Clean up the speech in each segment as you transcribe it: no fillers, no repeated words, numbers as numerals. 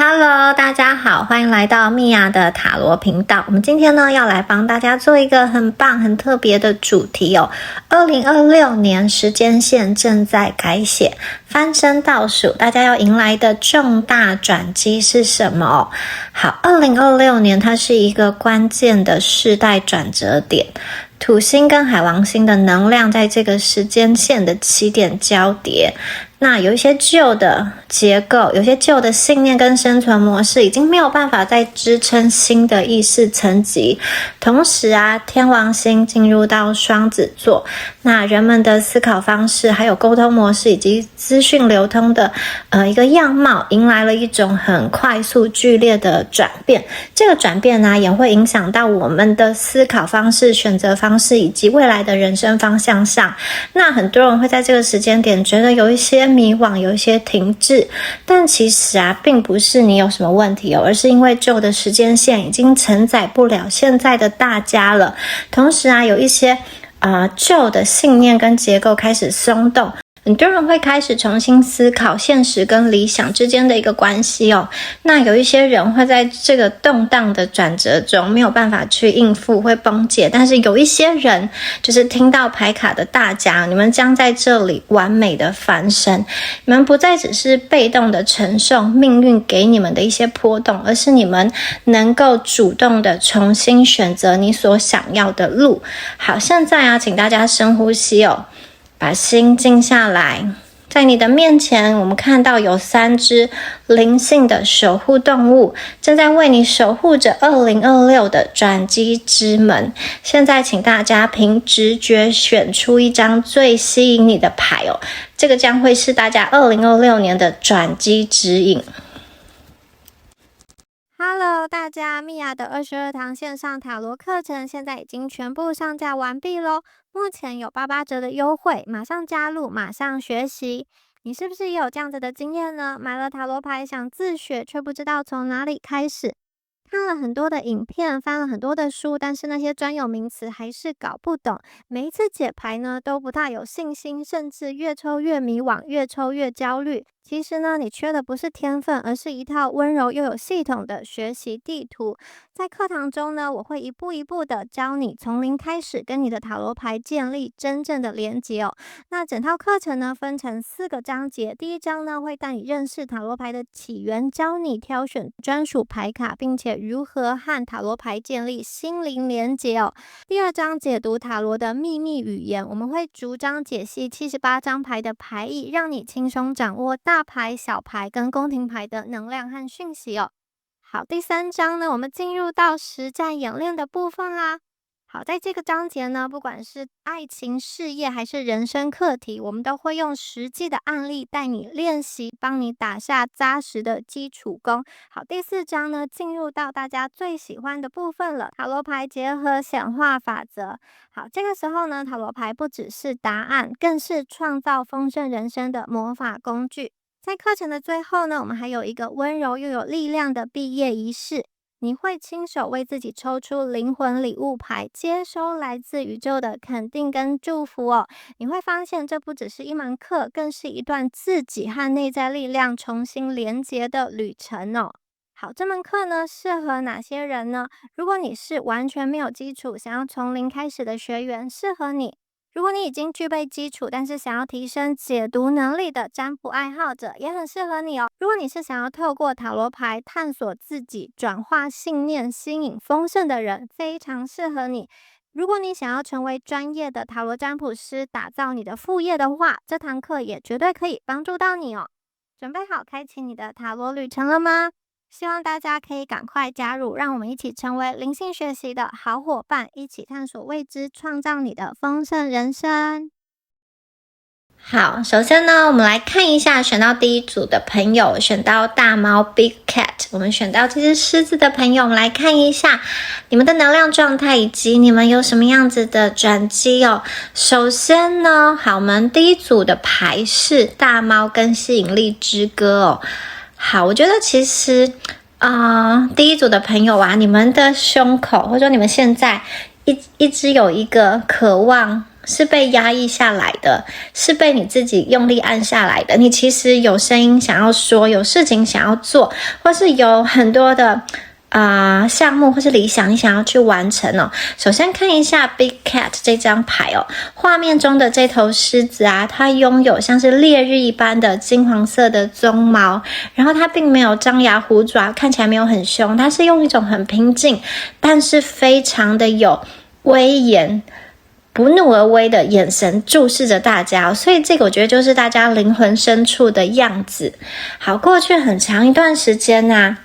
Hello， 大家好，欢迎来到米娅的塔罗频道。我们今天呢要来帮大家做一个很棒、很特别的主题哦。2026年时间线正在改写，翻身倒数，大家要迎来的重大转机是什么哦？好，2026年它是一个关键的世代转折点。土星跟海王星的能量在这个时间线的起点交叠，那有一些旧的结构，有些旧的信念跟生存模式已经没有办法再支撑新的意识层级。同时天王星进入到双子座，那人们的思考方式还有沟通模式以及资讯流通的一个样貌迎来了一种很快速剧烈的转变。这个转变也会影响到我们的思考方式、选择方式以及未来的人生方向上。那很多人会在这个时间点觉得有一些迷惘，有一些停滞，但其实并不是你有什么问题而是因为旧的时间线已经承载不了现在的大家了。同时有一些旧的信念跟结构开始松动，很多人会开始重新思考现实跟理想之间的一个关系哦。那有一些人会在这个动荡的转折中没有办法去应付，会崩解，但是有一些人就是听到牌卡的大家，你们将在这里完美的翻身。你们不再只是被动的承受命运给你们的一些波动，而是你们能够主动的重新选择你所想要的路。好，现在请大家深呼吸哦，把心静下来。在你的面前，我们看到有3只灵性的守护动物正在为你守护着2026的转机之门。现在请大家凭直觉选出一张最吸引你的牌哦，这个将会是大家2026年的转机指引。Hello， 大家，米娅的22堂线上塔罗课程现在已经全部上架完毕咯，目前有88折的优惠，马上加入，马上学习。你是不是也有这样子的经验呢？买了塔罗牌想自学，却不知道从哪里开始，看了很多的影片，翻了很多的书，但是那些专有名词还是搞不懂。每一次解牌呢，都不大有信心，甚至越抽越迷惘，越抽越焦虑。其实呢，你缺的不是天分，而是一套温柔又有系统的学习地图。在课堂中呢，我会一步一步的教你从零开始跟你的塔罗牌建立真正的连结哦。那整套课程呢，分成4个章节。第一章呢，会带你认识塔罗牌的起源，教你挑选专属牌卡，并且如何和塔罗牌建立心灵连结哦。第2章解读塔罗的秘密语言，我们会逐章解析78张牌的牌意，让你轻松掌握大牌、小牌跟宫廷牌的能量和讯息哦。好，第3章呢，我们进入到实战演练的部分啦。好，在这个章节呢，不管是爱情、事业还是人生课题，我们都会用实际的案例带你练习，帮你打下扎实的基础功。好，第4章呢，进入到大家最喜欢的部分了，塔罗牌结合显化法则。好，这个时候呢，塔罗牌不只是答案，更是创造丰盛人生的魔法工具。在课程的最后呢，我们还有一个温柔又有力量的毕业仪式。你会亲手为自己抽出灵魂礼物牌，接收来自宇宙的肯定跟祝福哦。你会发现这不只是一门课，更是一段自己和内在力量重新连结的旅程哦。好，这门课呢，适合哪些人呢？如果你是完全没有基础，想要从零开始的学员，适合你。如果你已经具备基础，但是想要提升解读能力的占卜爱好者，也很适合你哦。如果你是想要透过塔罗牌探索自己、转化信念、吸引丰盛的人，非常适合你。如果你想要成为专业的塔罗占卜师，打造你的副业的话，这堂课也绝对可以帮助到你哦。准备好开启你的塔罗旅程了吗？希望大家可以赶快加入，让我们一起成为灵性学习的好伙伴，一起探索未知，创造你的丰盛人生。好，首先呢，我们来看一下选到第1组的朋友，选到大猫 Big Cat， 我们选到这只狮子的朋友，我们来看一下你们的能量状态以及你们有什么样子的转机哦。首先呢，好，我们第1组的牌是大猫跟吸引力之歌哦。好，我觉得其实第1组的朋友你们的胸口或者说你们现在一直有一个渴望是被压抑下来的，是被你自己用力按下来的。你其实有声音想要说，有事情想要做，或是有很多的项目或是理想你想要去完成哦。首先看一下 Big Cat 这张牌哦，画面中的这头狮子啊，它拥有像是烈日一般的金黄色的鬃毛，然后它并没有张牙虎爪，看起来没有很凶，它是用一种很平静，但是非常的有威严，不怒而威的眼神注视着大家哦，所以这个我觉得就是大家灵魂深处的样子。好，过去很长一段时间啊，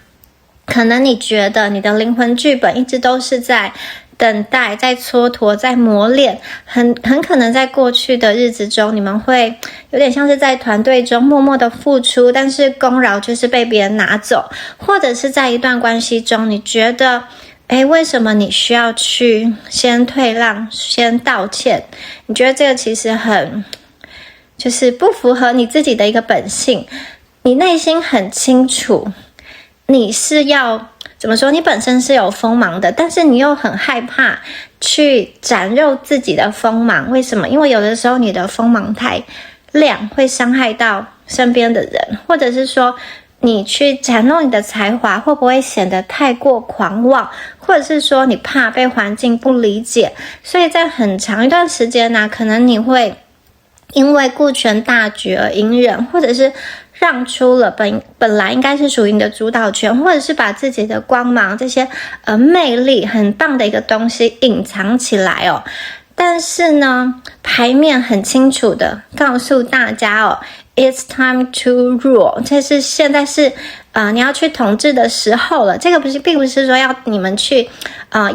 可能你觉得你的灵魂剧本一直都是在等待，在蹉跎，在磨练，很可能在过去的日子中，你们会有点像是在团队中默默的付出，但是功劳就是被别人拿走，或者是在一段关系中，你觉得为什么你需要去先退让，先道歉？你觉得这个其实就是不符合你自己的一个本性，你内心很清楚你是要怎么说，你本身是有锋芒的，但是你又很害怕去展露自己的锋芒。为什么？因为有的时候你的锋芒太亮，会伤害到身边的人，或者是说你去展露你的才华会不会显得太过狂妄，或者是说你怕被环境不理解，所以在很长一段时间可能你会因为顾全大局而隐忍，或者是让出了本来应该是属于你的主导权，或者是把自己的光芒这些魅力很棒的一个东西隐藏起来哦。但是呢，牌面很清楚的告诉大家哦， It's time to rule， 这是现在是你要去统治的时候了。这个并不是说要你们去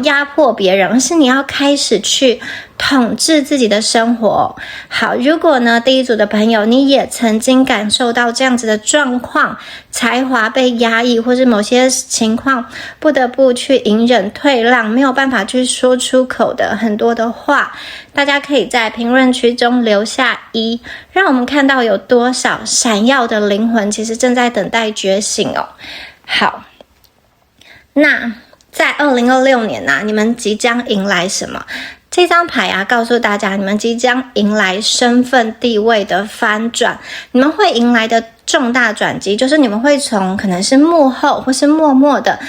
压迫别人，而是你要开始去统治自己的生活。好，如果呢第一组的朋友你也曾经感受到这样子的状况，才华被压抑，或是某些情况不得不去隐忍退让，没有办法去说出口的很多的话，大家可以在评论区中留下1，让我们看到有多少闪耀的灵魂其实正在等待觉醒哦。好，那在2026年你们即将迎来什么？这张牌告诉大家你们即将迎来身份地位的翻转，你们会迎来的重大转机就是你们会从可能是幕后或是默默的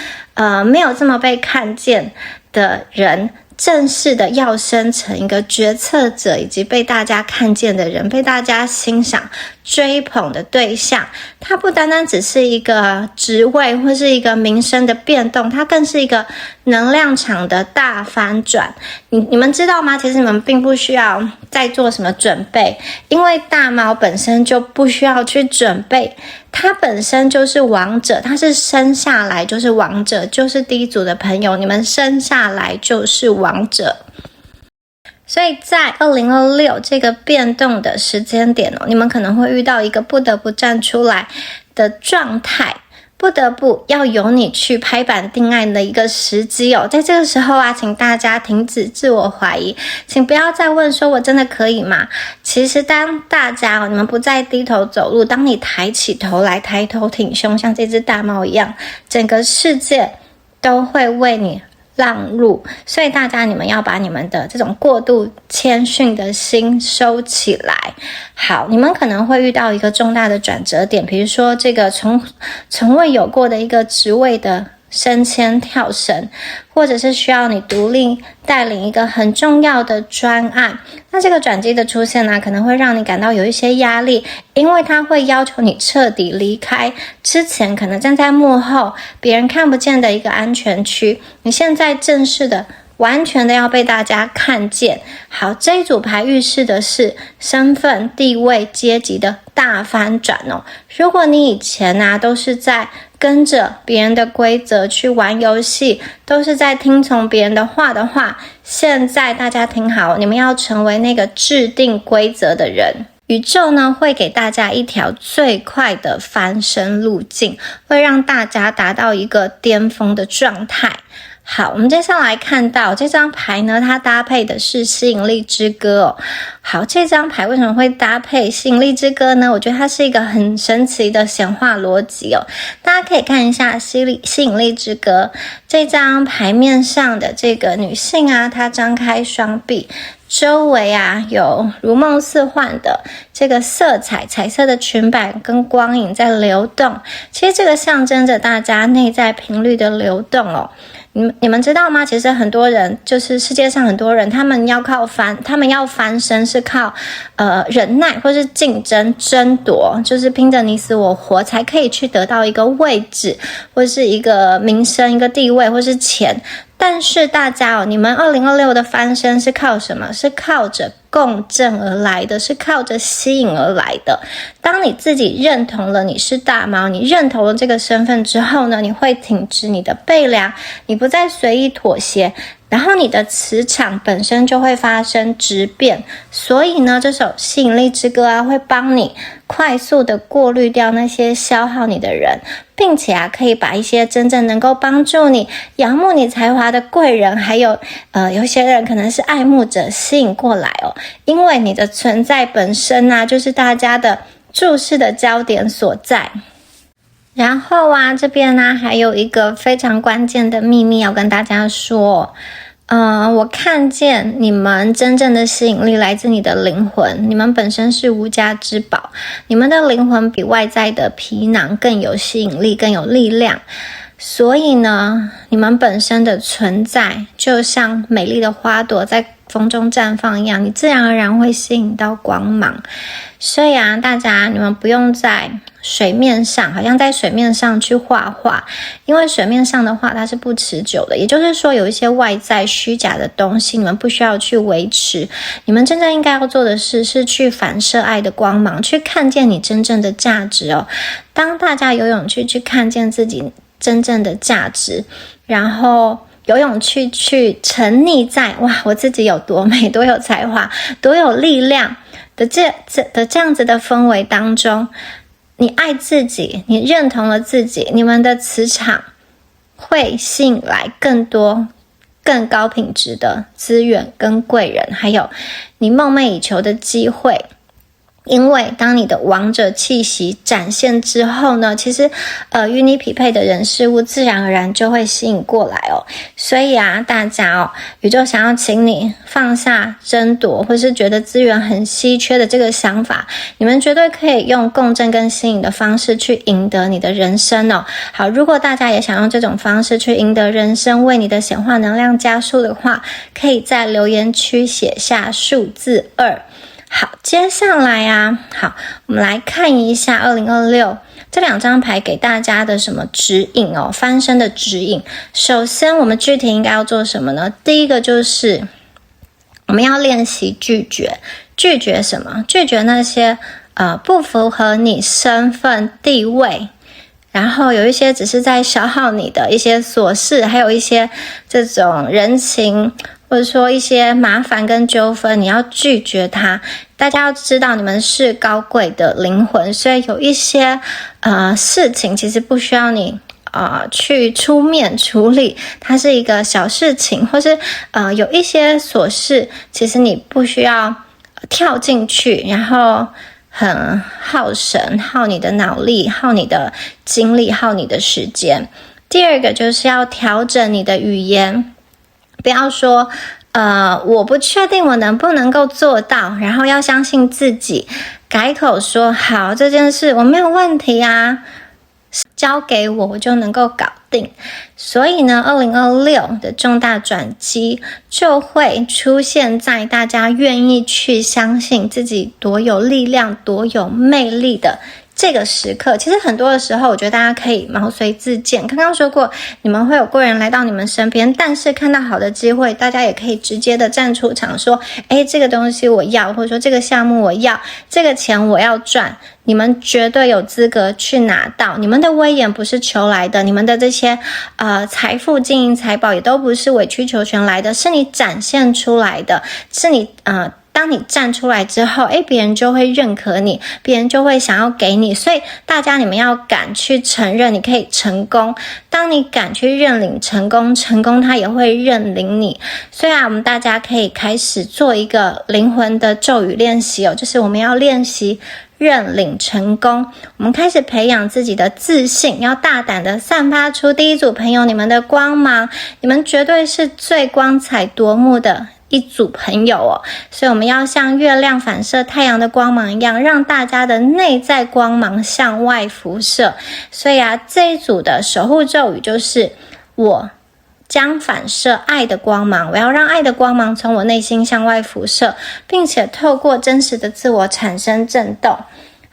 没有这么被看见的人，正式的要升成一个决策者，以及被大家看见的人，被大家欣赏追捧的对象。它不单单只是一个职位或是一个名声的变动，它更是一个能量场的大翻转。你们知道吗？其实你们并不需要再做什么准备，因为大猫本身就不需要去准备，它本身就是王者，它是生下来就是王者，就是第一组的朋友，你们生下来就是王者。所以在2026这个变动的时间点你们可能会遇到一个不得不站出来的状态，不得不要由你去拍板定案的一个时机在这个时候请大家停止自我怀疑，请不要再问说我真的可以吗？其实当大家你们不再低头走路，当你抬起头来，抬头挺胸，像这只大猫一样，整个世界都会为你让路。所以大家你们要把你们的这种过度谦逊的心收起来。好，你们可能会遇到一个重大的转折点，比如说这个从未有过的一个职位的升迁跳升，或者是需要你独立带领一个很重要的专案。那这个转机的出现可能会让你感到有一些压力，因为它会要求你彻底离开之前可能站在幕后别人看不见的一个安全区，你现在正式的完全的要被大家看见。好，这一组牌预示的是身份、地位、阶级的大翻转如果你以前都是在跟着别人的规则去玩游戏，都是在听从别人的话，现在大家听好，你们要成为那个制定规则的人。宇宙会给大家一条最快的翻身路径，会让大家达到一个巅峰的状态。好，我们接下来看到这张牌呢，它搭配的是吸引力之歌哦。好，这张牌为什么会搭配吸引力之歌呢？我觉得它是一个很神奇的显化逻辑哦。大家可以看一下吸引力之歌这张牌面上的这个女性啊，她张开双臂，周围啊有如梦似幻的这个色彩，彩色的裙摆跟光影在流动。其实这个象征着大家内在频率的流动哦。你们知道吗？其实很多人，就是世界上很多人，他们要翻身是靠忍耐或是竞争争夺，就是拼着你死我活才可以去得到一个位置，或是一个名声、一个地位或是钱。但是大家哦，你们2026的翻身是靠什么？是靠着共振而来的，是靠着吸引而来的。当你自己认同了你是大猫，你认同了这个身份之后呢，你会挺直你的背梁，你不再随意妥协，然后你的磁场本身就会发生质变。所以呢，这首吸引力之歌啊，会帮你快速的过滤掉那些消耗你的人，并且啊，可以把一些真正能够帮助你、仰慕你才华的贵人，还有有些人可能是爱慕者吸引过来哦。因为你的存在本身啊，就是大家的注视的焦点所在。然后啊，这边呢还有一个非常关键的秘密要跟大家说。我看见你们真正的吸引力来自你的灵魂，你们本身是无价之宝，你们的灵魂比外在的皮囊更有吸引力，更有力量。所以呢，你们本身的存在就像美丽的花朵在风中绽放一样，你自然而然会吸引到光芒。所以啊，大家你们不用在水面上，好像在水面上去画画，因为水面上的画它是不持久的。也就是说，有一些外在虚假的东西，你们不需要去维持。你们真正应该要做的事是去反射爱的光芒，去看见你真正的价值哦。当大家有勇气去看见自己真正的价值，然后有勇气去沉溺在哇，我自己有多美、多有才华、多有力量的这样子的氛围当中，你爱自己，你认同了自己，你们的磁场会吸引来更多更高品质的资源跟贵人，还有你梦寐以求的机会。因为当你的王者气息展现之后呢，其实与你匹配的人事物自然而然就会吸引过来哦。所以啊，大家哦，宇宙想要请你放下争夺或是觉得资源很稀缺的这个想法，你们绝对可以用共振跟吸引的方式去赢得你的人生哦。好，如果大家也想用这种方式去赢得人生，为你的显化能量加速的话，可以在留言区写下数字2。好，接下来啊，好，我们来看一下2026这2张牌给大家的什么指引哦，翻身的指引。首先，我们具体应该要做什么呢？第一个就是我们要练习拒绝。拒绝什么？拒绝那些不符合你身份地位，然后有一些只是在消耗你的一些琐事，还有一些这种人情，或者说一些麻烦跟纠纷，你要拒绝它。大家要知道你们是高贵的灵魂，所以有一些事情其实不需要你去出面处理，它是一个小事情，或是有一些琐事其实你不需要跳进去，然后很耗神，耗你的脑力，耗你的精力，耗你的时间。第二个就是要调整你的语言，不要说我不确定我能不能够做到，然后要相信自己，改口说好，这件事我没有问题啊，交给我，我就能够搞定。所以呢，2026的重大转机就会出现在大家愿意去相信自己多有力量、多有魅力的这个时刻。其实很多的时候，我觉得大家可以毛遂自荐。刚刚说过，你们会有贵人来到你们身边，但是看到好的机会，大家也可以直接的站出场说，这个东西我要，或者说这个项目我要，这个钱我要赚。你们绝对有资格去拿到，你们的威严不是求来的，你们的这些财富、金银财宝也都不是委曲求全来的，是你展现出来的，是你当你站出来之后，别人就会认可你，别人就会想要给你，所以大家你们要敢去承认你可以成功。当你敢去认领成功，成功它也会认领你。所以我们大家可以开始做一个灵魂的咒语练习就是我们要练习认领成功。我们开始培养自己的自信，要大胆的散发出第一组朋友你们的光芒，你们绝对是最光彩夺目的一组朋友所以我们要像月亮反射太阳的光芒一样，让大家的内在光芒向外辐射。所以这一组的守护咒语就是我将反射爱的光芒，我要让爱的光芒从我内心向外辐射，并且透过真实的自我产生震动。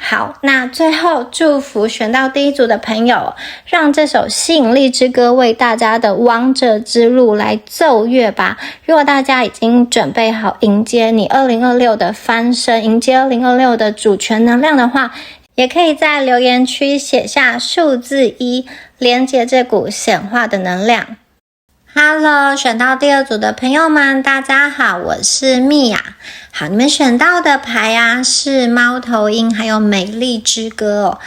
好，那最后祝福选到第一组的朋友，让这首吸引力之歌为大家的王者之路来奏乐吧。如果大家已经准备好迎接你2026的翻身，迎接2026的主权能量的话，也可以在留言区写下数字1，连接这股显化的能量。Hello， 选到第二组的朋友们，大家好，我是蜜雅。好，你们选到的牌是猫头鹰还有美丽之歌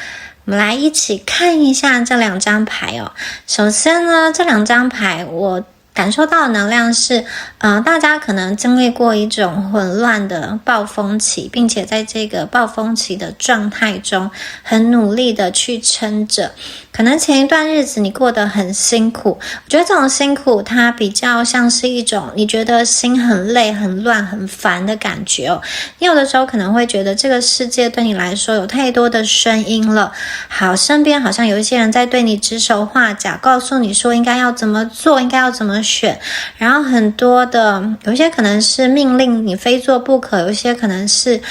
我们来一起看一下这两张牌首先呢，这两张牌我感受到的能量是大家可能经历过一种混乱的暴风期，并且在这个暴风期的状态中很努力的去撑着。可能前一段日子你过得很辛苦，我觉得这种辛苦它比较像是一种你觉得心很累很乱很烦的感觉你有的时候可能会觉得这个世界对你来说有太多的声音了，好，身边好像有一些人在对你指手画脚，告诉你说应该要怎么做，应该要怎么选，然后很多的有一些可能是命令你非做不可，有一些可能是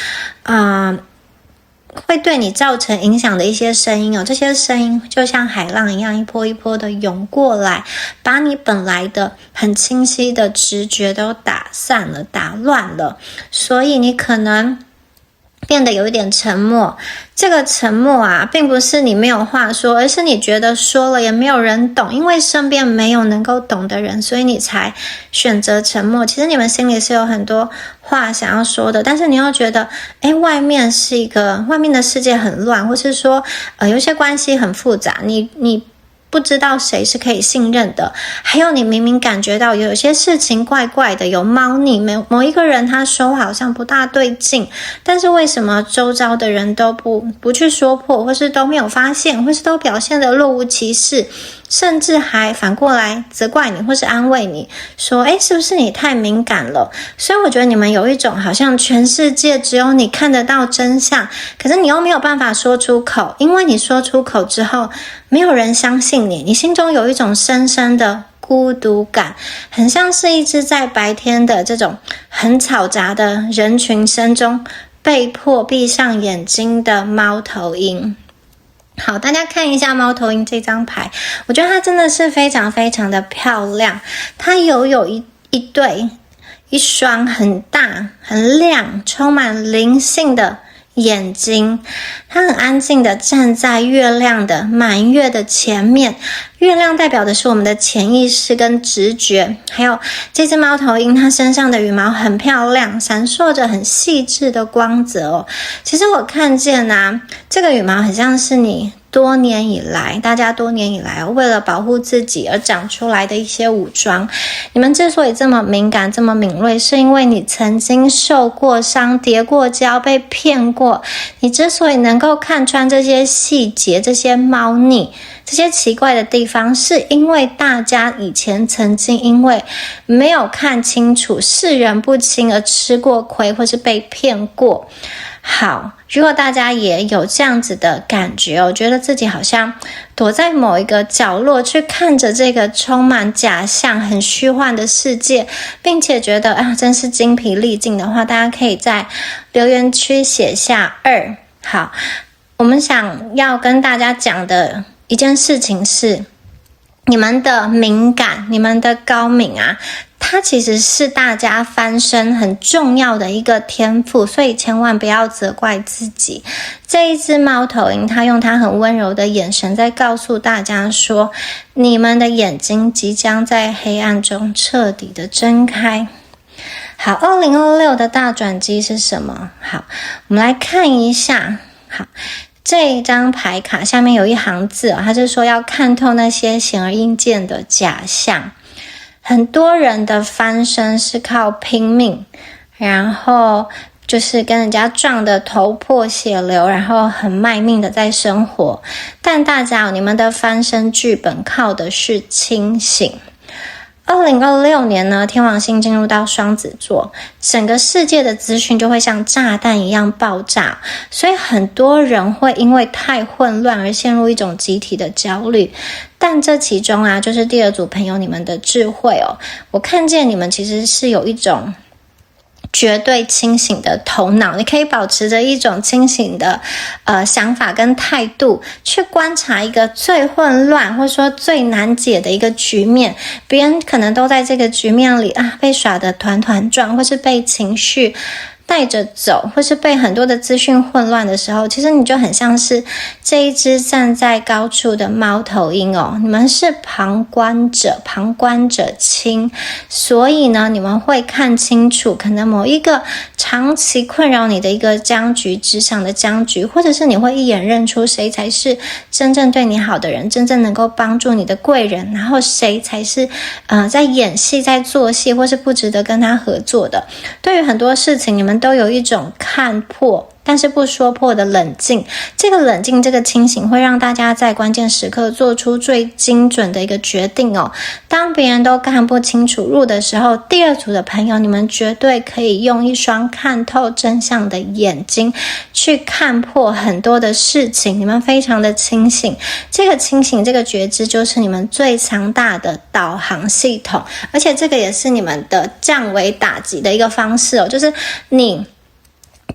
会对你造成影响的一些声音这些声音就像海浪一样一波一波的涌过来，把你本来的很清晰的直觉都打散了打乱了，所以你可能变得有一点沉默。这个沉默并不是你没有话说，而是你觉得说了也没有人懂，因为身边没有能够懂的人，所以你才选择沉默。其实你们心里是有很多话想要说的，但是你又觉得外面的世界很乱，或是说有些关系很复杂，你不知道谁是可以信任的，还有你明明感觉到有些事情怪怪的，有猫腻，某一个人他说话好像不大对劲，但是为什么周遭的人都不去说破，或是都没有发现，或是都表现得若无其事，甚至还反过来责怪你或是安慰你，说是不是你太敏感了。所以我觉得你们有一种好像全世界只有你看得到真相，可是你又没有办法说出口，因为你说出口之后没有人相信你，你心中有一种深深的孤独感，很像是一只在白天的这种很嘈杂的人群声中被迫闭上眼睛的猫头鹰。好，大家看一下猫头鹰这张牌，我觉得它真的是非常非常的漂亮，它有一双很大很亮充满灵性的眼睛，它很安静的站在月亮的满月的前面，月亮代表的是我们的潜意识跟直觉，还有这只猫头鹰它身上的羽毛很漂亮，闪烁着很细致的光泽其实我看见这个羽毛很像是大家多年以来为了保护自己而长出来的一些武装。你们之所以这么敏感这么敏锐，是因为你曾经受过伤，跌过跤，被骗过。你之所以能够看穿这些细节，这些猫腻，这些奇怪的地方，是因为大家以前曾经因为没有看清楚，视人不清而吃过亏，或是被骗过。好，如果大家也有这样子的感觉，我觉得自己好像躲在某一个角落去看着这个充满假象很虚幻的世界，并且觉得真是精疲力尽的话，大家可以在留言区写下2。好，我们想要跟大家讲的一件事情是，你们的敏感，你们的高敏它其实是大家翻身很重要的一个天赋，所以千万不要责怪自己。这一只猫头鹰它用它很温柔的眼神在告诉大家说，你们的眼睛即将在黑暗中彻底的睁开。好，2026的大转机是什么？好，我们来看一下。好，这张牌卡下面有一行字它是说要看透那些显而易见的假象。很多人的翻身是靠拼命，然后就是跟人家撞得头破血流，然后很卖命的在生活。但大家你们的翻身剧本靠的是清醒。2026年呢，天王星进入到双子座，整个世界的资讯就会像炸弹一样爆炸，所以很多人会因为太混乱而陷入一种集体的焦虑。但这其中就是第二组朋友你们的智慧我看见你们其实是有一种绝对清醒的头脑，你可以保持着一种清醒的想法跟态度去观察一个最混乱或者说最难解的一个局面，别人可能都在这个局面里被耍得团团转，或是被情绪带着走，或是被很多的资讯混乱的时候，其实你就很像是这一只站在高处的猫头鹰你们是旁观者，旁观者清，所以呢你们会看清楚可能某一个长期困扰你的一个僵局，职场的僵局，或者是你会一眼认出谁才是真正对你好的人，真正能够帮助你的贵人，然后谁才是在演戏，在做戏，或是不值得跟他合作的。对于很多事情你们都有一种看破但是不说破的冷静，这个冷静，这个清醒会让大家在关键时刻做出最精准的一个决定当别人都看不清楚路的时候，第二组的朋友你们绝对可以用一双看透真相的眼睛去看破很多的事情，你们非常的清醒，这个清醒，这个觉知就是你们最强大的导航系统，而且这个也是你们的降维打击的一个方式就是你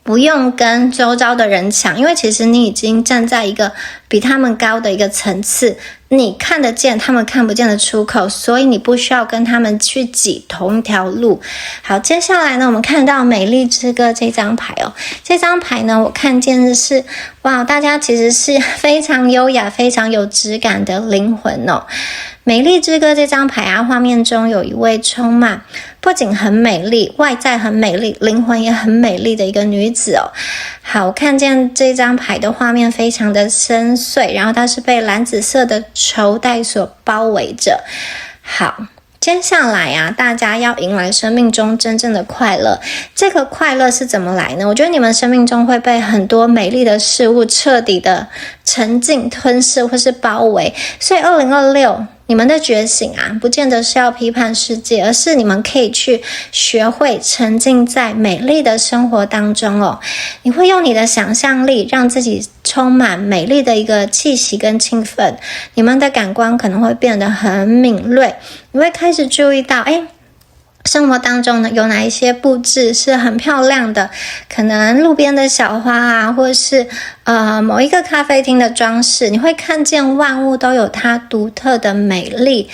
不用跟周遭的人抢，因为其实你已经站在一个比他们高的一个层次，你看得见他们看不见的出口，所以你不需要跟他们去挤同一条路。好，接下来呢，我们看到美丽之歌这张牌这张牌呢，我看见的是哇，大家其实是非常优雅非常有质感的灵魂美丽之歌这张牌画面中有一位充满不仅很美丽，外在很美丽，灵魂也很美丽的一个女子好，我看见这张牌的画面非常的深邃，然后它是被蓝紫色的绸带所包围着。好，接下来大家要迎来生命中真正的快乐。这个快乐是怎么来呢？我觉得你们生命中会被很多美丽的事物彻底的沉浸吞噬或是包围，所以2026你们的觉醒不见得是要批判世界，而是你们可以去学会沉浸在美丽的生活当中你会用你的想象力让自己充满美丽的一个气息跟兴奋，你们的感官可能会变得很敏锐，你会开始注意到生活当中呢有哪一些布置是很漂亮的，可能路边的小花或是某一个咖啡厅的装饰，你会看见万物都有它独特的美丽。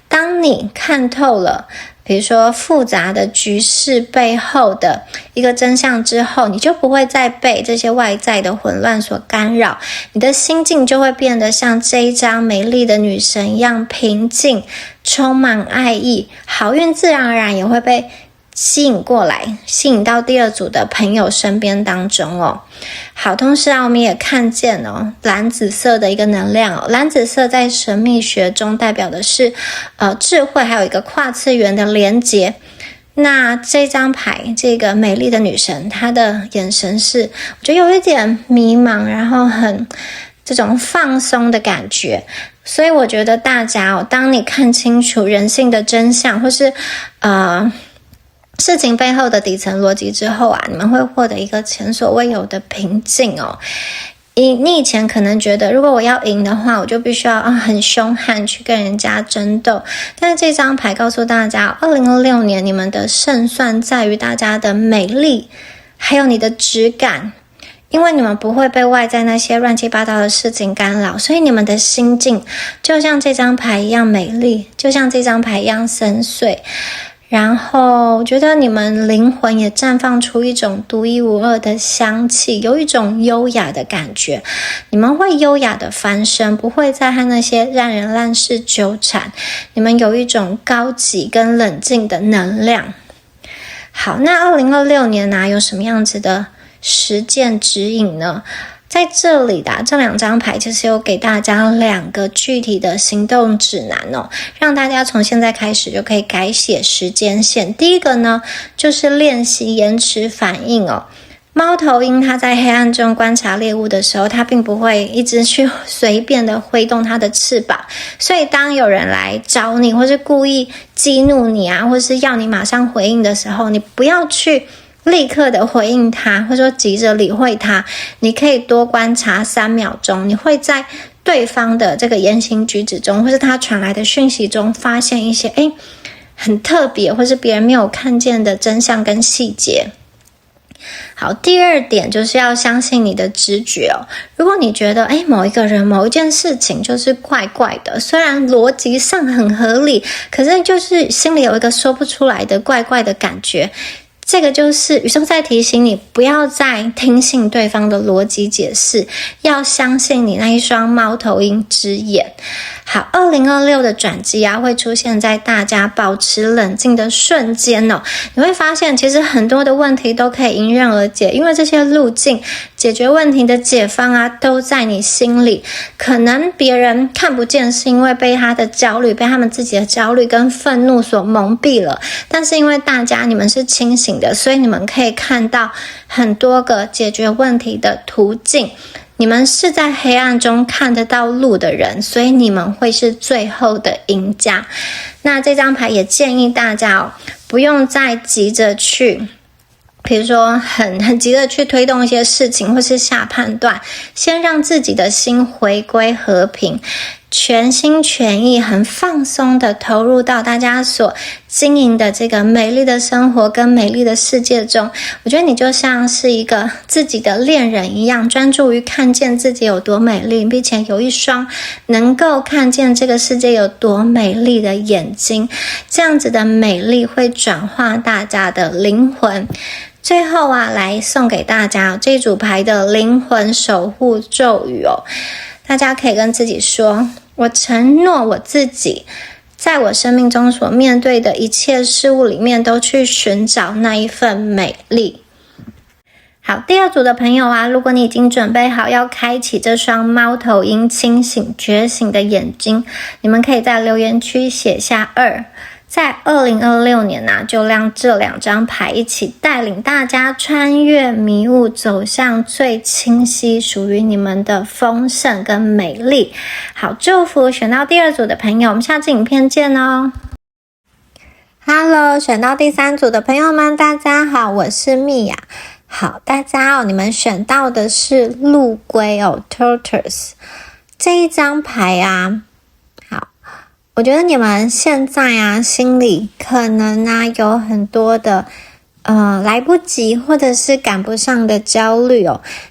当你看透了比如说复杂的局势背后的一个真相之后，你就不会再被这些外在的混乱所干扰，你的心境就会变得像这一张美丽的女神一样平静，充满爱意，好运自然而然也会被吸引过来，吸引到第二组的朋友身边当中好，同时我们也看见蓝紫色的一个能量蓝紫色在神秘学中代表的是智慧，还有一个跨次元的连结。那这张牌这个美丽的女神，她的眼神是我觉得有一点迷茫，然后很这种放松的感觉。所以我觉得大家当你看清楚人性的真相，或是事情背后的底层逻辑之后你们会获得一个前所未有的平静你以前可能觉得如果我要赢的话，我就必须要很凶悍去跟人家争斗，但是这张牌告诉大家2026年你们的胜算在于大家的美丽还有你的质感，因为你们不会被外在那些乱七八糟的事情干扰，所以你们的心境就像这张牌一样美丽，就像这张牌一样深邃。然后我觉得你们灵魂也绽放出一种独一无二的香气，有一种优雅的感觉，你们会优雅的翻身，不会再和那些烂人烂事纠缠，你们有一种高级跟冷静的能量。好，那2026年有什么样子的实践指引呢？在这里这两张牌其实有给大家2个具体的行动指南让大家从现在开始就可以改写时间线。第一个呢，就是练习延迟反应猫头鹰它在黑暗中观察猎物的时候，它并不会一直去随便的挥动它的翅膀，所以当有人来找你，或是故意激怒你或是要你马上回应的时候，你不要去立刻的回应他，或者说急着理会他，你可以多观察3秒钟，你会在对方的这个言行举止中，或是他传来的讯息中，发现一些很特别，或是别人没有看见的真相跟细节。好，第2点就是要相信你的直觉如果你觉得某一个人某一件事情就是怪怪的，虽然逻辑上很合理，可是就是心里有一个说不出来的怪怪的感觉，这个就是宇宙在提醒你，不要再听信对方的逻辑解释，要相信你那一双猫头鹰之眼。好，2026的转机会出现在大家保持冷静的瞬间你会发现其实很多的问题都可以迎刃而解，因为这些路径解决问题的解方都在你心里。可能别人看不见，是因为被他的焦虑，被他们自己的焦虑跟愤怒所蒙蔽了，但是因为大家你们是清醒的，所以你们可以看到很多个解决问题的途径。你们是在黑暗中看得到路的人，所以你们会是最后的赢家。那这张牌也建议大家不用再急着去，比如说很急着去推动一些事情，或是下判断，先让自己的心回归和平，全心全意很放松的投入到大家所经营的这个美丽的生活跟美丽的世界中。我觉得你就像是一个自己的恋人一样，专注于看见自己有多美丽，并且有一双能够看见这个世界有多美丽的眼睛。这样子的美丽会转化大家的灵魂。最后来送给大家这组牌的灵魂守护咒语大家可以跟自己说，我承诺我自己在我生命中所面对的一切事物里面都去寻找那一份美丽。好，第2组的朋友如果你已经准备好要开启这双猫头鹰清醒觉醒的眼睛，你们可以在留言区写下2。在2026年就让这2张牌一起带领大家穿越迷雾，走向最清晰属于你们的丰盛跟美丽。好，祝福选到第2组的朋友，我们下次影片见Hello， 选到第3组的朋友们，大家好，我是蜜雅。好，大家你们选到的是陆龟Tortoise 这一张牌我觉得你们现在心里可能有很多的来不及或者是赶不上的焦虑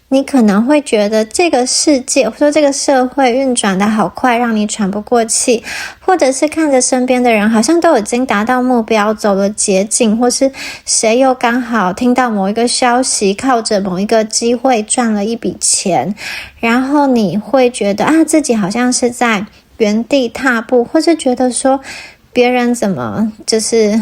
你可能会觉得这个世界或者这个社会运转的好快，让你喘不过气，或者是看着身边的人好像都已经达到目标，走了捷径，或是谁又刚好听到某一个消息，靠着某一个机会赚了一笔钱，然后你会觉得自己好像是在原地踏步，或是觉得说别人怎么就是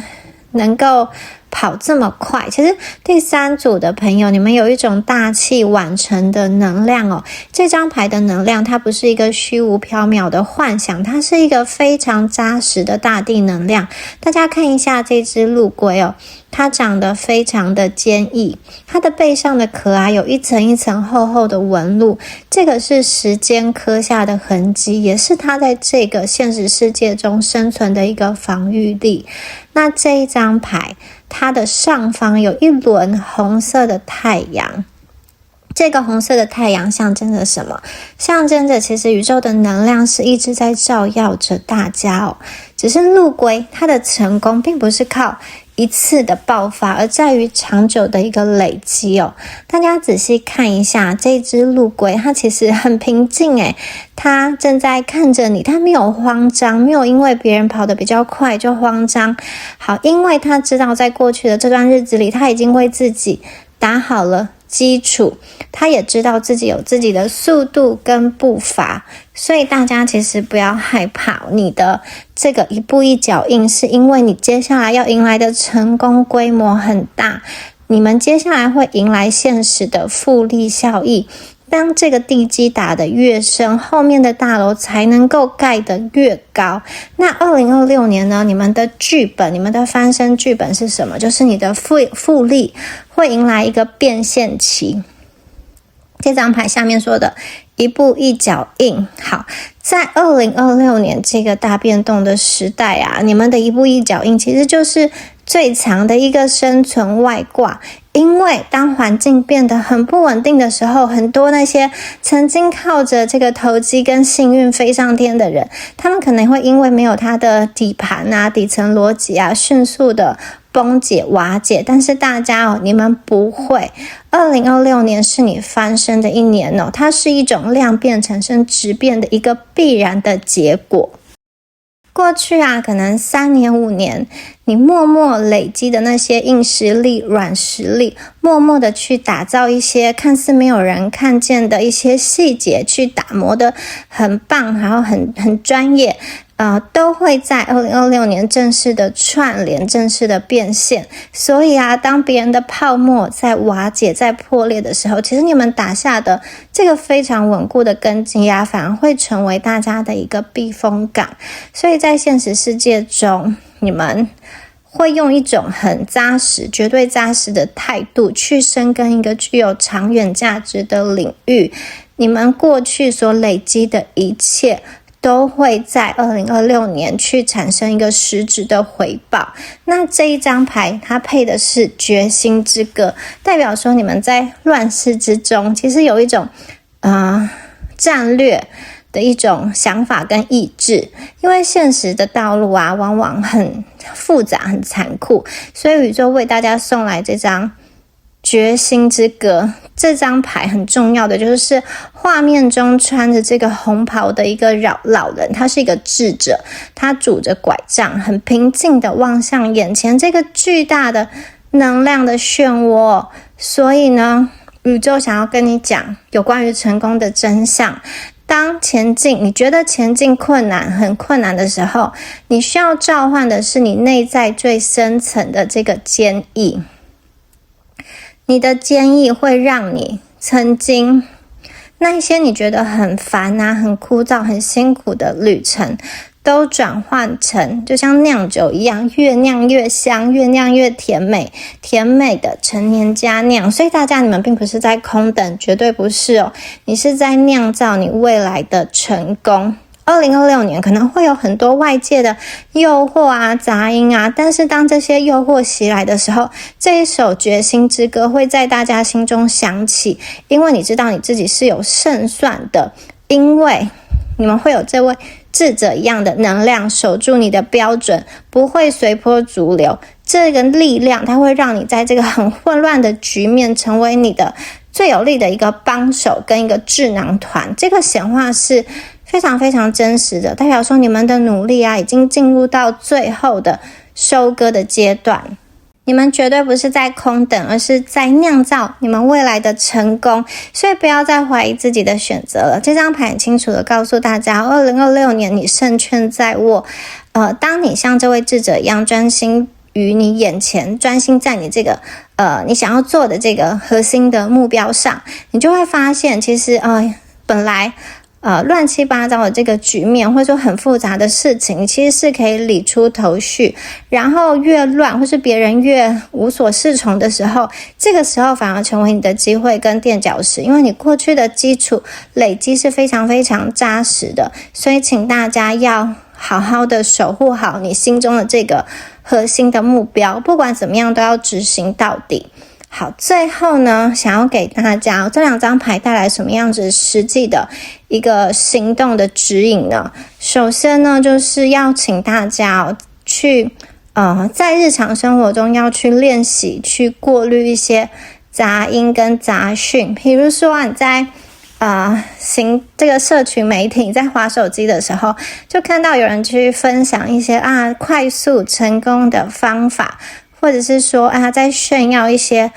能够跑这么快。其实第3组的朋友，你们有一种大器晚成的能量这张牌的能量它不是一个虚无缥缈的幻想，它是一个非常扎实的大地能量。大家看一下这只陆龟它长得非常的坚毅，它的背上的壳有一层一层厚厚的纹路，这个是时间刻下的痕迹，也是它在这个现实世界中生存的一个防御力。那这一张牌它的上方有一轮红色的太阳，这个红色的太阳象征着什么？象征着其实宇宙的能量是一直在照耀着大家只是陆龟它的成功并不是靠一次的爆发，而在于长久的一个累积大家仔细看一下这只陆龟，它其实很平静它正在看着你，它没有慌张，没有因为别人跑得比较快就慌张。好，因为它知道在过去的这段日子里，它已经为自己打好了基础，他也知道自己有自己的速度跟步伐，所以大家其实不要害怕你的这个一步一脚印，是因为你接下来要迎来的成功规模很大，你们接下来会迎来现实的复利效益。当这个地基打得越深，后面的大楼才能够盖得越高。那2026年呢，你们的剧本，你们的翻身剧本是什么？就是你的复利会迎来一个变现期。这张牌下面说的一步一脚印，好，在2026年这个大变动的时代啊，你们的一步一脚印其实就是最强的一个生存外挂。因为当环境变得很不稳定的时候，很多那些曾经靠着这个投机跟幸运飞上天的人，他们可能会因为没有他的底盘啊、底层逻辑啊，迅速的崩解瓦解。但是大家你们不会，2026年是你翻身的一年它是一种量变产生质变的一个必然的结果。过去啊，可能3年5年，你默默累积的那些硬实力、软实力，默默的去打造一些看似没有人看见的一些细节，去打磨的很棒，然后很专业，都会在2026年正式的串联，正式的变现。所以啊，当别人的泡沫在瓦解、在破裂的时候，其实你们打下的这个非常稳固的根基啊，反而会成为大家的一个避风港。所以在现实世界中，你们会用一种很扎实、绝对扎实的态度去深耕一个具有长远价值的领域。你们过去所累积的一切都会在2026年去产生一个实质的回报。那这一张牌它配的是决心之歌，代表说你们在乱世之中其实有一种战略的一种想法跟意志。因为现实的道路啊往往很复杂很残酷，所以宇宙为大家送来这张决心之歌。这张牌很重要的就是画面中穿着这个红袍的一个老人，他是一个智者，他拄着拐杖，很平静的望向眼前这个巨大的能量的漩涡。所以呢，宇宙想要跟你讲有关于成功的真相。当前进，你觉得前进很困难的时候，你需要召唤的是你内在最深层的这个坚毅。你的坚毅会让你曾经那一些你觉得很烦啊、很枯燥、很辛苦的旅程，都转换成就像酿酒一样，越酿越香，越酿越甜美，甜美的陈年佳酿。所以大家你们并不是在空等，绝对不是哦，你是在酿造你未来的成功。2026年可能会有很多外界的诱惑啊、杂音啊，但是当这些诱惑袭来的时候，这一首决心之歌会在大家心中响起，因为你知道你自己是有胜算的，因为你们会有这位智者一样的能量守住你的标准，不会随波逐流。这个力量它会让你在这个很混乱的局面成为你的最有力的一个帮手跟一个智囊团。这个显化是非常非常真实的，代表说你们的努力啊已经进入到最后的收割的阶段。你们绝对不是在空等，而是在酿造你们未来的成功。所以不要再怀疑自己的选择了。这张牌很清楚的告诉大家，2026年你胜券在握。当你像这位智者一样专心于你眼前，专心在你这个你想要做的这个核心的目标上，你就会发现其实本来乱七八糟的这个局面，或者说很复杂的事情，你其实是可以理出头绪。然后越乱或是别人越无所适从的时候，这个时候反而成为你的机会跟垫脚石，因为你过去的基础累积是非常非常扎实的。所以请大家要好好的守护好你心中的这个核心的目标，不管怎么样都要执行到底。好，最后呢，想要给大家这两张牌带来什么样子实际的一个行动的指引呢？首先呢，就是要请大家去在日常生活中要去练习去过滤一些杂音跟杂讯。比如说你在行这个社群媒体，你在滑手机的时候，就看到有人去分享一些快速成功的方法，或者是说在炫耀一些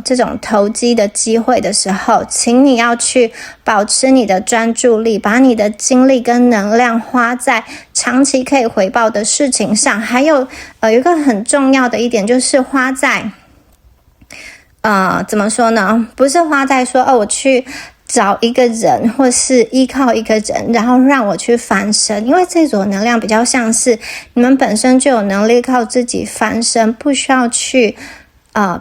这种投机的机会的时候，请你要去保持你的专注力，把你的精力跟能量花在长期可以回报的事情上。还有有一个很重要的一点，就是花在怎么说呢？不是花在说我去找一个人或是依靠一个人，然后让我去翻身，因为这组能量比较像是你们本身就有能力靠自己翻身，不需要去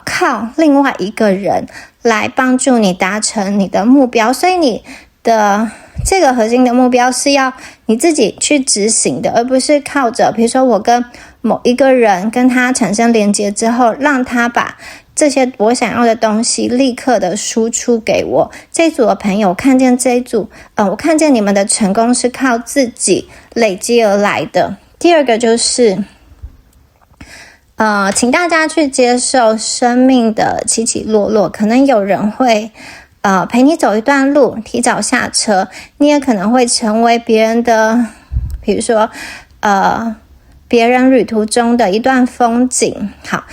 靠另外一个人来帮助你达成你的目标。所以你的这个核心的目标是要你自己去执行的，而不是靠着比如说我跟某一个人跟他产生连接之后，让他把这些我想要的东西立刻的输出给我。这一组的朋友看见这一组我看见你们的成功是靠自己累积而来的。第二个就是请大家去接受生命的起起落落，可能有人会陪你走一段路，提早下车，你也可能会成为别人的，比如说别人旅途中的一段风景。好，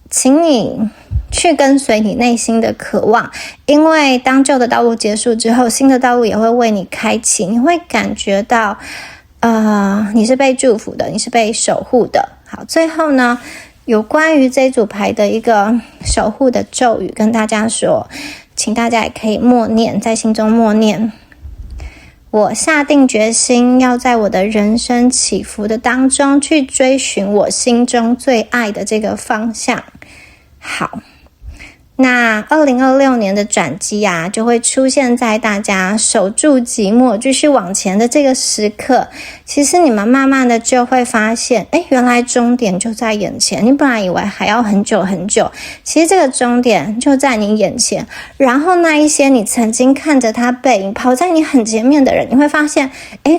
请你去跟随你内心的渴望，因为当旧的道路结束之后，新的道路也会为你开启，你会感觉到你是被祝福的，你是被守护的。好，最后呢，有关于这组牌的一个守护的咒语跟大家说，请大家也可以默念，在心中默念，我下定决心要在我的人生起伏的当中去追寻我心中最爱的这个方向。好，那2026年的转机就会出现在大家守住寂寞继续往前的这个时刻。其实你们慢慢的就会发现原来终点就在眼前，你本来以为还要很久很久，其实这个终点就在你眼前。然后那一些你曾经看着他背影跑在你很前面的人，你会发现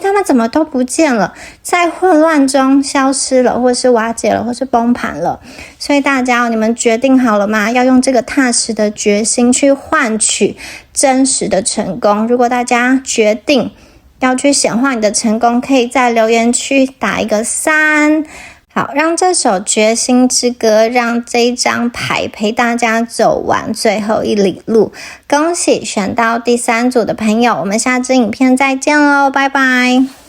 他们怎么都不见了，在混乱中消失了，或是瓦解了，或是崩盘了。所以大家你们决定好了吗？要用这个踏实的决心去换取真实的成功。如果大家决定要去显化你的成功，可以在留言区打一个3。好，让这首决心之歌，让这一张牌陪大家走完最后一里路。恭喜选到第3组的朋友，我们下支影片再见咯，拜拜。